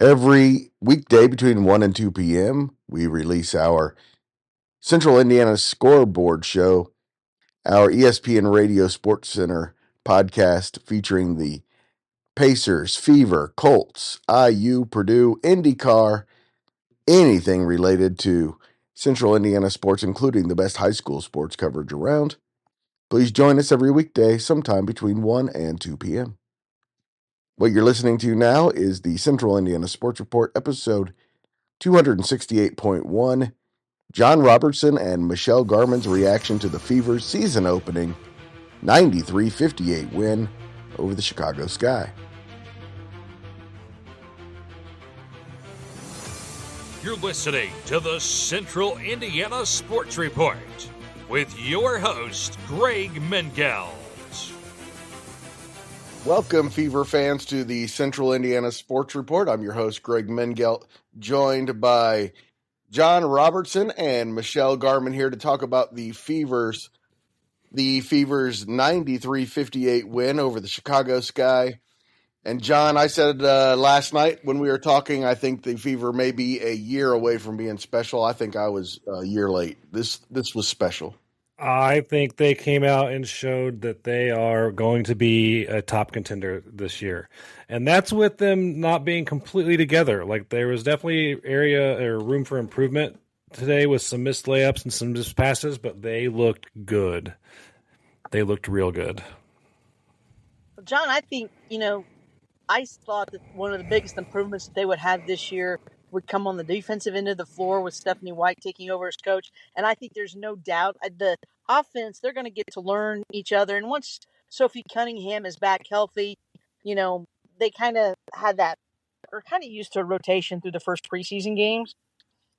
Every weekday between 1 and 2 p.m., we release our Central Indiana Scoreboard Show, our ESPN Radio Sports Center podcast featuring the Pacers, Fever, Colts, IU, Purdue, IndyCar, anything related to Central Indiana sports, including the best high school sports coverage around. Please join us every weekday sometime between 1 and 2 p.m. What you're listening to now is the Central Indiana Sports Report, episode 268.1, John Robertson and Michelle Garmon's reaction to the Fever's season opening 93-58 win over the Chicago Sky. You're listening to the Central Indiana Sports Report with your host, Greg Mengelt. Welcome, Fever fans, to the Central Indiana Sports Report. I'm your host, Greg Mengelt, joined by John Robertson and Michelle Garmon here to talk about the Fever's 93-58 win over the Chicago Sky. And John, I said last night when we were talking, I think the Fever may be a year away from being special. I think I was a year late. This was special. I think they came out and showed that they are going to be a top contender this year. And that's with them not being completely together. Like, there was definitely area or room for improvement today with some missed layups and some missed passes, but they looked good. They looked real good. John, I think, I thought that one of the biggest improvements that they would have this year would come on the defensive end of the floor with Stephanie White taking over as coach. And I think there's no doubt the offense, they're going to get to learn each other. And once Sophie Cunningham is back healthy, they kind of had that, or kind of used to rotation through the first preseason games.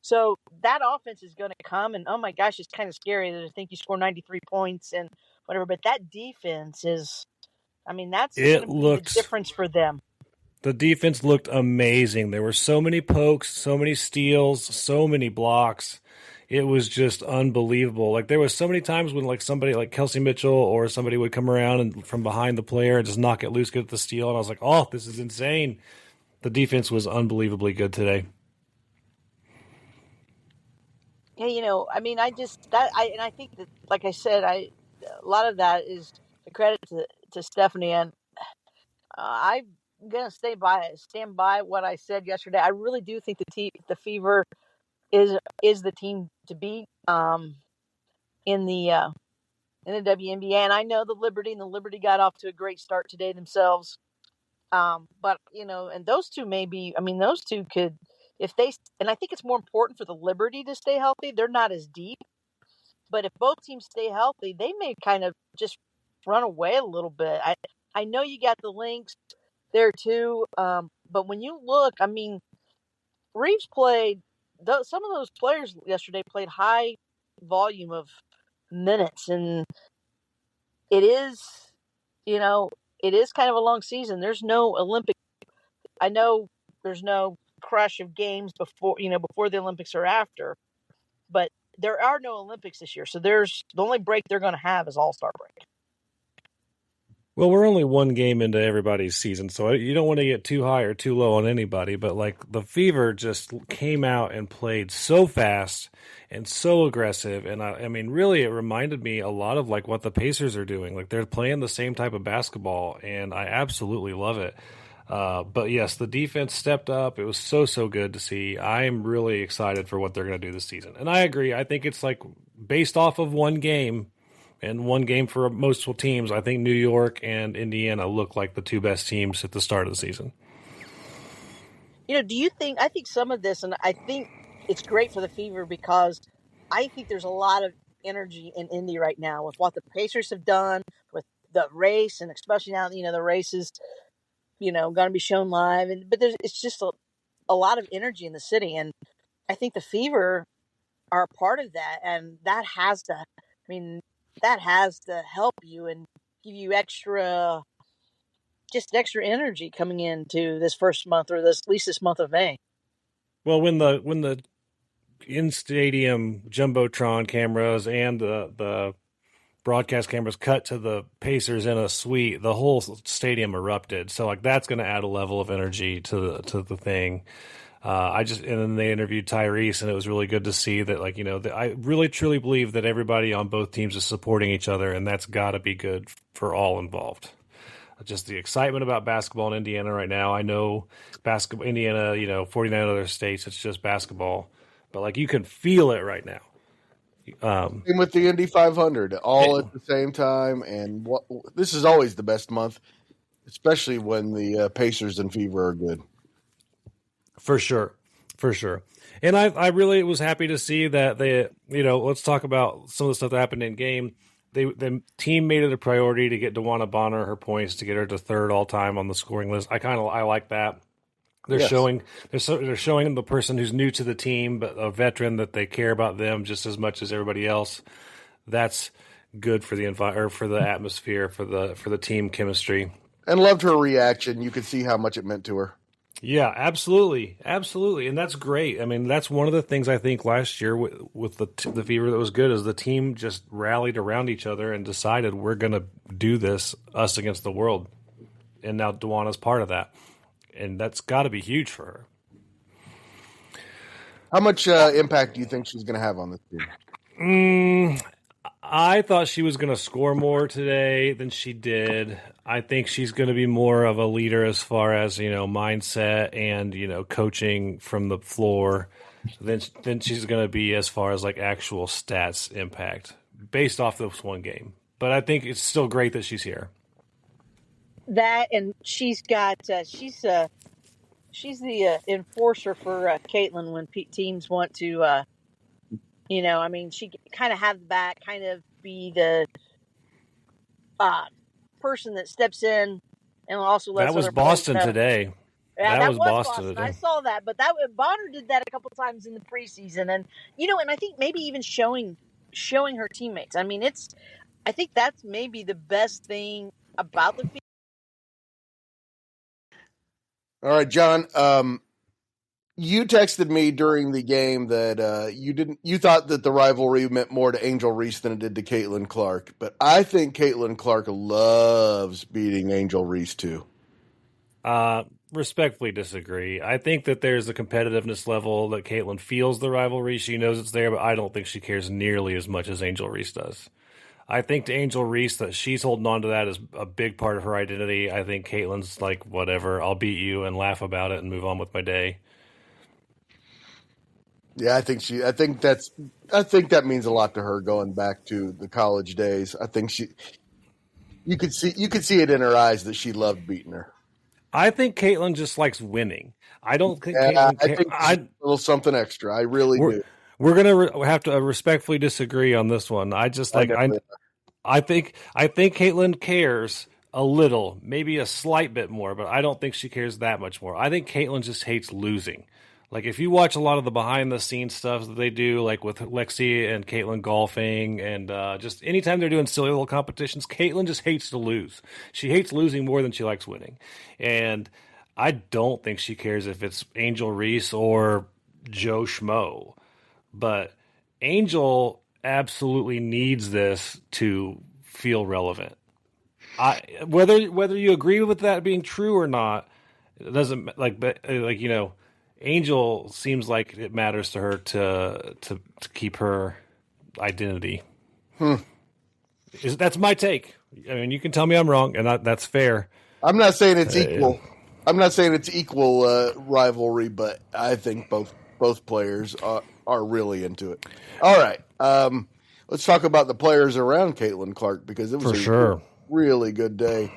So that offense is going to come, and oh my gosh, it's kind of scary that I think you score 93 points and whatever. But that defense is, that's going to be the difference for them. The defense looked amazing. There were so many pokes, so many steals, so many blocks. It was just unbelievable. Like, there was so many times when, like, somebody like Kelsey Mitchell or somebody would come around and from behind the player and just knock it loose, get the steal. And I was like, oh, this is insane. The defense was unbelievably good today. Yeah, I think that, like I said, a lot of that is the credit to Stephanie, and I'm gonna stand by what I said yesterday. I really do think the Fever is the team to beat in the WNBA, and I know the Liberty got off to a great start today themselves. But and those two those two could, and I think it's more important for the Liberty to stay healthy. They're not as deep, but if both teams stay healthy, they may kind of just run away a little bit. I know you got the Lynx there too, but when you look, Reeves played. Some of those players yesterday played high volume of minutes, and it is kind of a long season. There's no Olympic. I know there's no crush of games before the Olympics or after, but there are no Olympics this year. So there's the only break they're going to have is All-Star break. Well, we're only one game into everybody's season, so you don't want to get too high or too low on anybody, but like the Fever just came out and played so fast and so aggressive, and really it reminded me a lot of like what the Pacers are doing. Like, they're playing the same type of basketball, and I absolutely love it. But yes, the defense stepped up. It was so good to see. I am really excited for what they're going to do this season. And I agree. I think it's like based off of one game, and one game for most teams. I think New York and Indiana look like the two best teams at the start of the season. Do you think, I think some of this, and I think it's great for the Fever because I think there's a lot of energy in Indy right now with what the Pacers have done with the race, and especially now, the race is, going to be shown live. But it's just a lot of energy in the city. And I think the Fever are a part of that. And that has to help you and give you extra energy coming into this first month, or at least this month of May. Well, when the in-stadium Jumbotron cameras and the broadcast cameras cut to the Pacers in a suite, the whole stadium erupted. So like that's going to add a level of energy to the thing. And then they interviewed Tyrese, and it was really good to see that, like, I really truly believe that everybody on both teams is supporting each other, and that's got to be good for all involved. Just the excitement about basketball in Indiana right now. I know basketball, Indiana, 49 other states, it's just basketball, but like you can feel it right now. Same with the Indy 500, all at the same time, and this is always the best month, especially when the Pacers and Fever are good. For sure. And I really was happy to see that let's talk about some of the stuff that happened in game. The team made it a priority to get DeWanna Bonner her points to get her to third all time on the scoring list. I like that. They're showing the person who's new to the team, but a veteran, that they care about them just as much as everybody else. That's good for for the atmosphere, for the team chemistry. And loved her reaction. You could see how much it meant to her. Yeah, absolutely, and that's great. I mean, that's one of the things I think last year with the Fever that was good is the team just rallied around each other and decided we're going to do this, us against the world, and now DeWanna's part of that, and that's got to be huge for her. How much impact do you think she's going to have on this team? I thought she was going to score more today than she did. I think she's going to be more of a leader as far as, mindset and, coaching from the floor than she's going to be as far as like actual stats impact based off this one game. But I think it's still great that she's here. That, and she's got, she's the enforcer for Caitlin when teams want to, she kind of have that, kind of be the person that steps in and also lets that was Boston today. Yeah, that was Boston today. I saw that, but Bonner did that a couple times in the preseason, and and I think maybe even showing her teammates. I mean, I think that's maybe the best thing about the field. All right, John. You texted me during the game that you thought that the rivalry meant more to Angel Reese than it did to Caitlin Clark, but I think Caitlin Clark loves beating Angel Reese too. Respectfully disagree. I think that there's a competitiveness level that Caitlin feels the rivalry. She knows it's there, but I don't think she cares nearly as much as Angel Reese does. I think to Angel Reese that she's holding on to that is a big part of her identity. I think Caitlin's like, whatever, I'll beat you and laugh about it and move on with my day. Yeah, I think that means a lot to her going back to the college days. I think you could see it in her eyes that she loved beating her. I think Caitlin just likes winning. I don't think I think a little something extra. I really do. We're gonna have to respectfully disagree on this one. I think Caitlin cares a little, maybe a slight bit more, but I don't think she cares that much more. I think Caitlin just hates losing. Like, if you watch a lot of the behind-the-scenes stuff that they do, like with Lexi and Caitlin golfing, and just anytime they're doing silly little competitions, Caitlin just hates to lose. She hates losing more than she likes winning. And I don't think she cares if it's Angel Reese or Joe Schmo. But Angel absolutely needs this to feel relevant. Whether you agree with that being true or not, it doesn't Angel seems like it matters to her to keep her identity. That's my take. I mean, you can tell me I'm wrong, and that's fair. I'm not saying it's equal. I'm not saying it's equal rivalry, but I think both players are really into it. All right, let's talk about the players around Caitlin Clark, because it was really good day,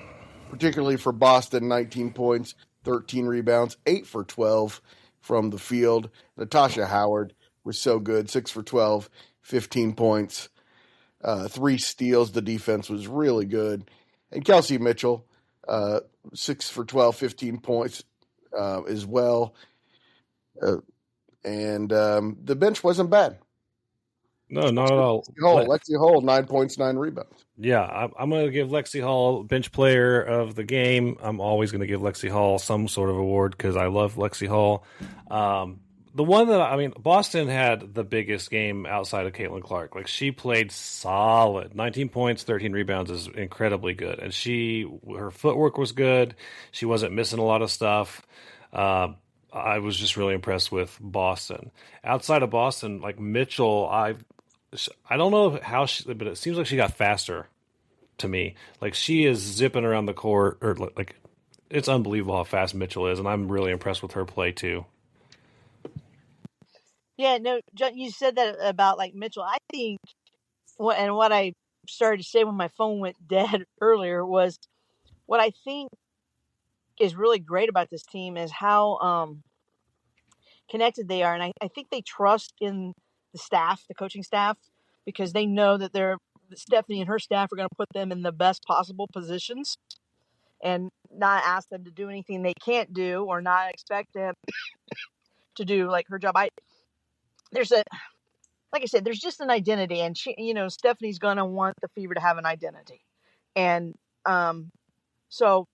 particularly for Boston. 19 points, 13 rebounds, 8 for 12 from the field. Natasha Howard was so good, 6 for 12, 15 points, 3 steals. The defense was really good. And Kelsey Mitchell, 6 for 12, 15 points as well. And the bench wasn't bad. No, not at all. Lexi Hull, 9 points, 9 rebounds. Yeah, I'm going to give Lexi Hull bench player of the game. I'm always going to give Lexi Hull some sort of award because I love Lexi Hull. The one that I mean, Boston had the biggest game outside of Caitlin Clark. Like she played solid, 19 points, 13 rebounds is incredibly good, and her footwork was good. She wasn't missing a lot of stuff. Uh, I was just really impressed with Boston. Outside of Boston, like Mitchell, I don't know how she, but it seems like she got faster to me. Like she is zipping around the court, or like it's unbelievable how fast Mitchell is, and I'm really impressed with her play too. Yeah, no, John, you said that about like Mitchell. I think, and what I started to say when my phone went dead earlier was what I think is really great about this team is how connected they are, and I think they trust in the staff, the coaching staff, because they know that Stephanie and her staff are going to put them in the best possible positions and not ask them to do anything they can't do or not expect them to do like her job. There's a like I said, there's just an identity, and Stephanie's gonna want the Fever to have an identity, and so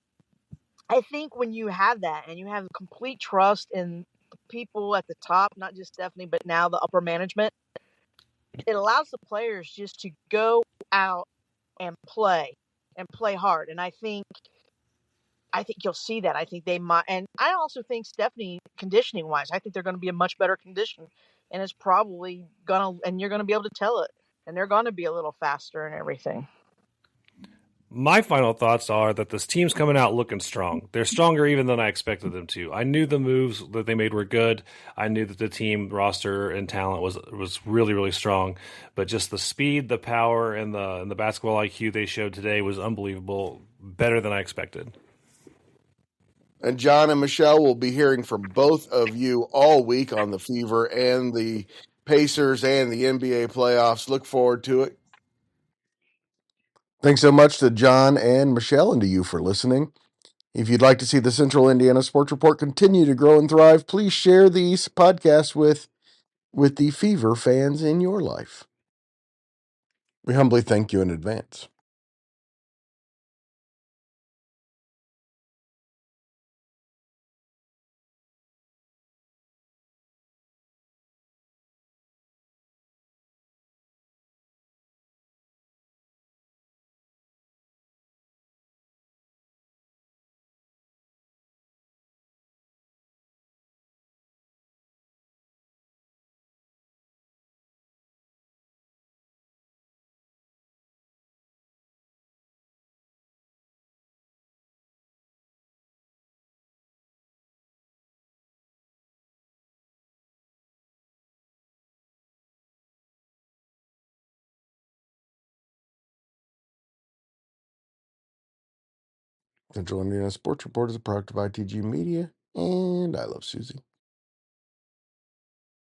I think when you have that and you have complete trust in the people at the top, not just Stephanie, but now the upper management, it allows the players just to go out and play hard, and I think you'll see that. I think they might, and I also think Stephanie, conditioning wise, I think they're going to be in much better condition, and it's probably and you're going to be able to tell it, and they're going to be a little faster and everything. My final thoughts are that this team's coming out looking strong. They're stronger even than I expected them to. I knew the moves that they made were good. I knew that the team roster and talent was really, really strong. But just the speed, the power, and the basketball IQ they showed today was unbelievable. Better than I expected. And John and Michelle will be hearing from both of you all week on the Fever and the Pacers and the NBA playoffs. Look forward to it. Thanks so much to John and Michelle and to you for listening. If you'd like to see the Central Indiana Sports Report continue to grow and thrive, please share these podcasts with the Fever fans in your life. We humbly thank you in advance. Central Indiana Sports Report is a product of ITG Media, and I love Susie.